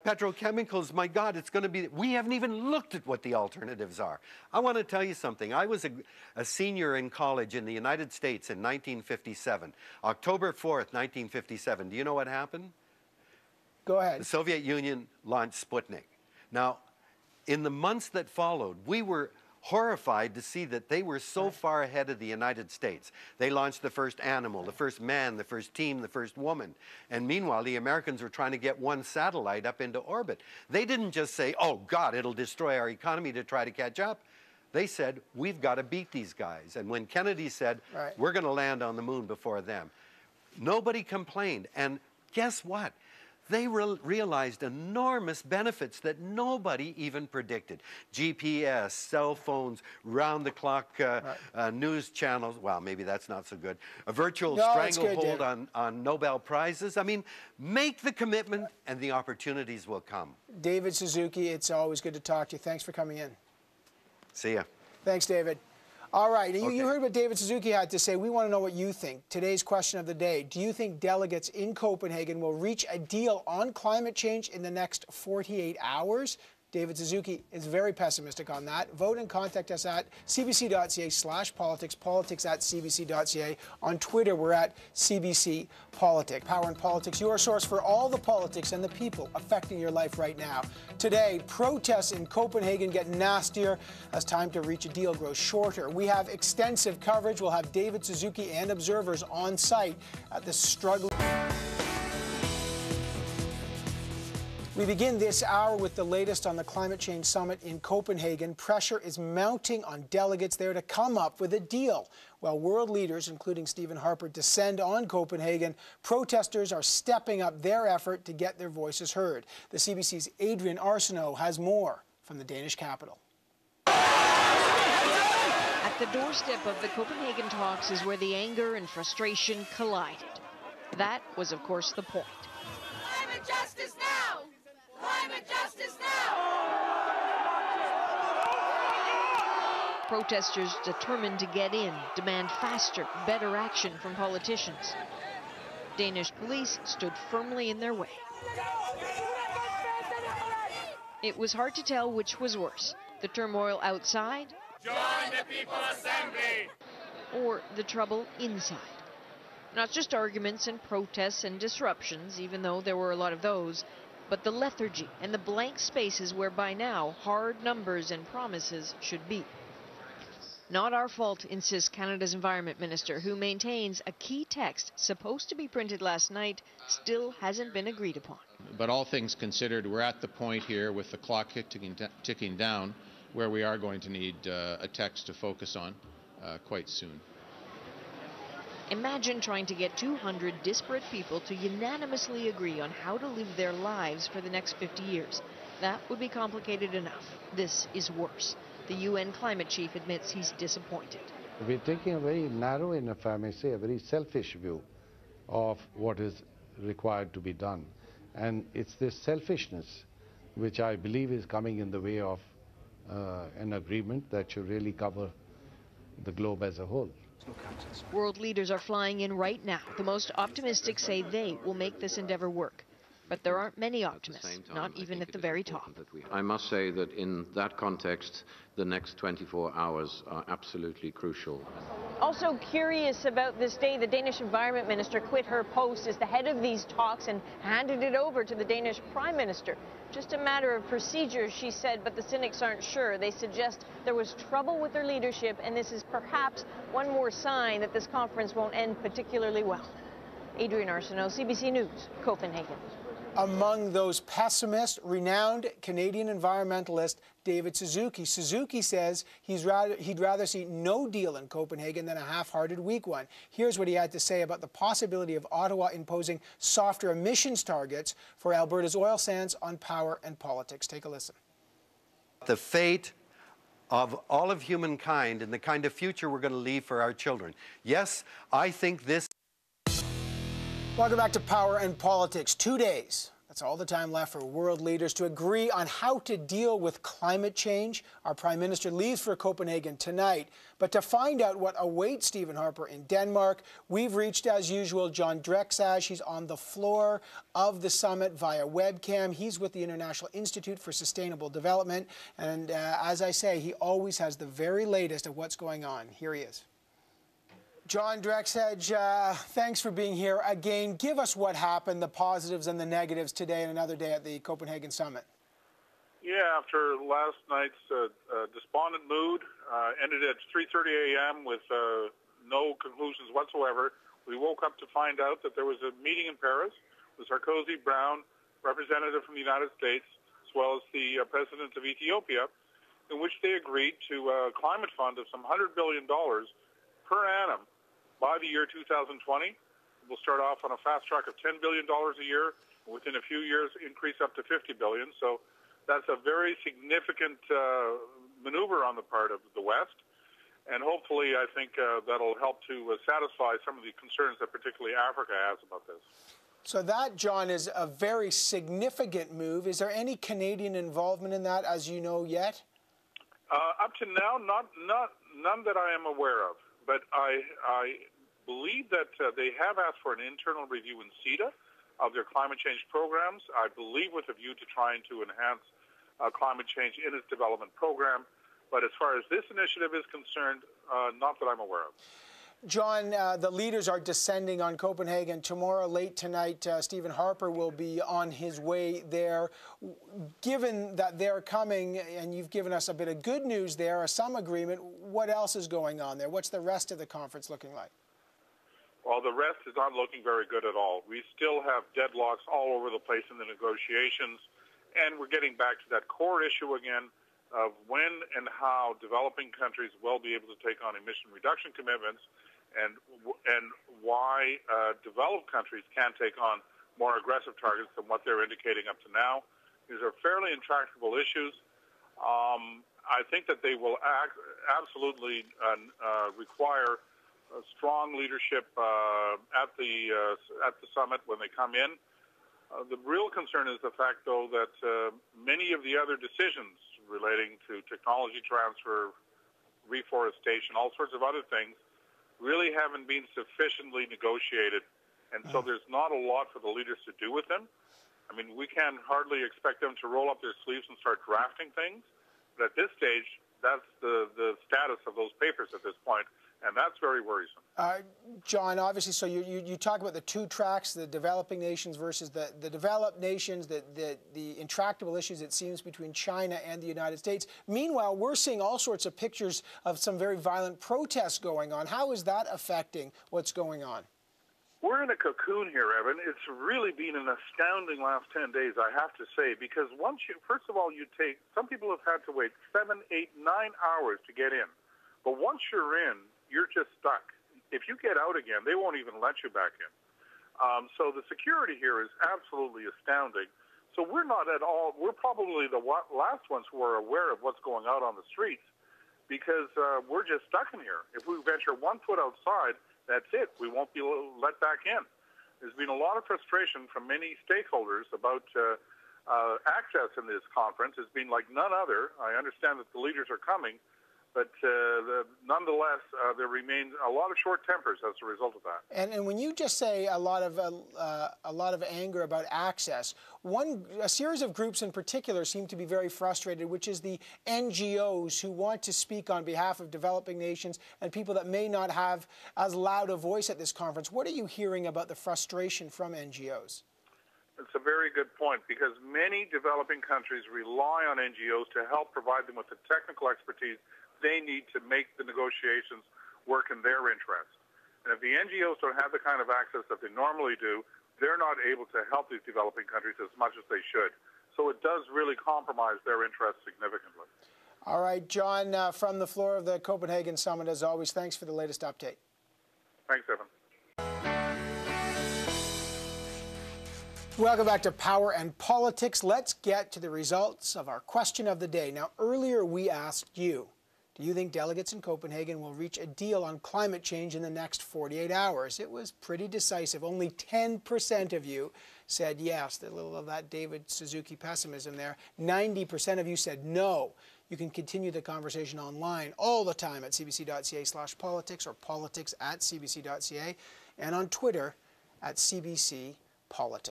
petrochemicals, my God, it's going to be, we haven't even looked at what the alternatives are. I want to tell you something. I was a senior in college in the United States in 1957, October 4th, 1957. Do you know what happened? Go ahead. The Soviet Union launched Sputnik. Now, in the months that followed, we were horrified to see that they were so far ahead of the United States. They launched the first animal, the first man, the first team, the first woman. And meanwhile, the Americans were trying to get one satellite up into orbit. They didn't just say, oh God, it'll destroy our economy to try to catch up. They said, we've got to beat these guys. And when Kennedy said, we're going to land on the moon before them, nobody complained. And guess what? They realized enormous benefits that nobody even predicted. GPS, cell phones, round-the-clock news channels. Well, maybe that's not so good. A virtual stranglehold on Nobel Prizes. I mean, make the commitment and the opportunities will come. David Suzuki, it's always good to talk to you. Thanks for coming in. See ya. Thanks, David. All right, you heard what David Suzuki had to say. We want to know what you think. Today's question of the day, do you think delegates in Copenhagen will reach a deal on climate change in the next 48 hours? David Suzuki is very pessimistic on that. Vote and contact us at cbc.ca/politics, politics@cbc.ca. On Twitter, we're at CBC Politics. Power and Politics, your source for all the politics and the people affecting your life right now. Today, protests in Copenhagen get nastier as time to reach a deal grows shorter. We have extensive coverage. We'll have David Suzuki and observers on site at the struggle. We begin this hour with the latest on the climate change summit in Copenhagen. Pressure is mounting on delegates there to come up with a deal. While world leaders, including Stephen Harper, descend on Copenhagen, protesters are stepping up their effort to get their voices heard. The CBC's Adrian Arsenault has more from the Danish capital. At the doorstep of the Copenhagen talks is where the anger and frustration collided. That was, of course, the point. Climate justice now! Climate justice now! Protesters determined to get in, demand faster, better action from politicians. Danish police stood firmly in their way. It was hard to tell which was worse, the turmoil outside, Join the People's Assembly, or the trouble inside. Not just arguments and protests and disruptions, even though there were a lot of those, but the lethargy and the blank spaces where by now hard numbers and promises should be. Not our fault, insists Canada's Environment Minister, who maintains a key text supposed to be printed last night still hasn't been agreed upon. But all things considered, we're at the point here with the clock ticking down where we are going to need a text to focus on quite soon. Imagine trying to get 200 disparate people to unanimously agree on how to live their lives for the next 50 years. That would be complicated enough. This is worse. The UN climate chief admits he's disappointed. We're taking a very narrow and, if I may say, a very selfish view of what is required to be done. And it's this selfishness which I believe is coming in the way of an agreement that should really cover the globe as a whole. World leaders are flying in right now. The most optimistic say they will make this endeavor work. But there aren't many optimists, not even at the very top. I must say that in that context, the next 24 hours are absolutely crucial. Also curious about this day, the Danish Environment Minister quit her post as the head of these talks and handed it over to the Danish Prime Minister. Just a matter of procedure, she said, but the cynics aren't sure. They suggest there was trouble with their leadership, and this is perhaps one more sign that this conference won't end particularly well. Adrian Arsenault, CBC News, Copenhagen. Among those pessimists, renowned Canadian environmentalist David Suzuki. Suzuki says he'd rather see no deal in Copenhagen than a half-hearted weak one. Here's what he had to say about the possibility of Ottawa imposing softer emissions targets for Alberta's oil sands on Power and Politics. Take a listen. The fate of all of humankind and the kind of future we're going to leave for our children. Yes, I think this... Welcome back to Power and Politics. 2 days. That's That's all the time left for world leaders to agree on how to deal with climate change. Our Prime Minister leaves for Copenhagen tonight. But to find out what awaits Stephen Harper in Denmark, we've reached, as usual, John Drexage. He's on the floor of the summit via webcam. He's with the International Institute for Sustainable Development. And as I say, he always has the very latest of what's going on. Here he is. John Drexage, thanks for being here again. Give us what happened, the positives and the negatives today and another day at the Copenhagen summit. Yeah, after last night's despondent mood, ended at 3:30 a.m. with no conclusions whatsoever. We woke up to find out that there was a meeting in Paris with Sarkozy, Brown, representative from the United States, as well as the president of Ethiopia, in which they agreed to a climate fund of some $100 billion per annum by the year 2020. We'll start off on a fast track of $10 billion a year. Within a few years, increase up to $50 billion. So that's a very significant maneuver on the part of the West. And hopefully, I think that'll help to satisfy some of the concerns that particularly Africa has about this. So that, John, is a very significant move. Is there any Canadian involvement in that, as you know, yet? Up to now, none that I am aware of. But I believe that they have asked for an internal review in CETA of their climate change programs, I believe with a view to trying to enhance climate change in its development program. But as far as this initiative is concerned, not that I'm aware of. John, the leaders are descending on Copenhagen tomorrow. Late tonight, Stephen Harper will be on his way there. Given that they're coming, and you've given us a bit of good news there, some agreement, what else is going on there? What's the rest of the conference looking like? Well, the rest is not looking very good at all. We still have deadlocks all over the place in the negotiations, and we're getting back to that core issue again of when and how developing countries will be able to take on emission reduction commitments, and why developed countries can take on more aggressive targets than what they're indicating up to now. These are fairly intractable issues. I think that they will absolutely require a strong leadership at the summit when they come in. The real concern is the fact, though, that many of the other decisions relating to technology transfer, reforestation, all sorts of other things, really haven't been sufficiently negotiated. And so there's not a lot for the leaders to do with them. I mean, we can hardly expect them to roll up their sleeves and start drafting things. But at this stage, that's the status of those papers at this point. And that's very worrisome. John, obviously, so you talk about the two tracks, the developing nations versus the developed nations, the intractable issues, it seems, between China and the United States. Meanwhile, we're seeing all sorts of pictures of some very violent protests going on. How is that affecting what's going on? We're in a cocoon here, Evan. It's really been an astounding last 10 days, I have to say, because first of all, some people have had to wait 7, 8, 9 hours to get in. But once you're in, you're just stuck. If you get out again, they won't even let you back in. So the security here is absolutely astounding. So we're not at all, we're probably the last ones who are aware of what's going on the streets, because we're just stuck in here. If we venture 1 foot outside, that's it. We won't be let back in. There's been a lot of frustration from many stakeholders about access in this conference. It's been like none other. I understand that the leaders are coming, but nonetheless, there remains a lot of short tempers as a result of that. And when you just say a lot of anger about access, a series of groups in particular seem to be very frustrated, which is the NGOs who want to speak on behalf of developing nations and people that may not have as loud a voice at this conference. What are you hearing about the frustration from NGOs? It's a very good point, because many developing countries rely on NGOs to help provide them with the technical expertise they need to make the negotiations work in their interest. And if the NGOs don't have the kind of access that they normally do, they're not able to help these developing countries as much as they should. So it does really compromise their interests significantly. All right, John, from the floor of the Copenhagen summit, as always, thanks for the latest update. Thanks, Evan. Welcome back to Power and Politics. Let's get to the results of our question of the day. Now, earlier we asked you, Do you think delegates in Copenhagen will reach a deal on climate change in the next 48 hours? It was pretty decisive. Only 10% of you said yes. A little of that David Suzuki pessimism there. 90% of you said no. You can continue the conversation online all the time at cbc.ca/politics or politics@cbc.ca and on Twitter @CBC Politics.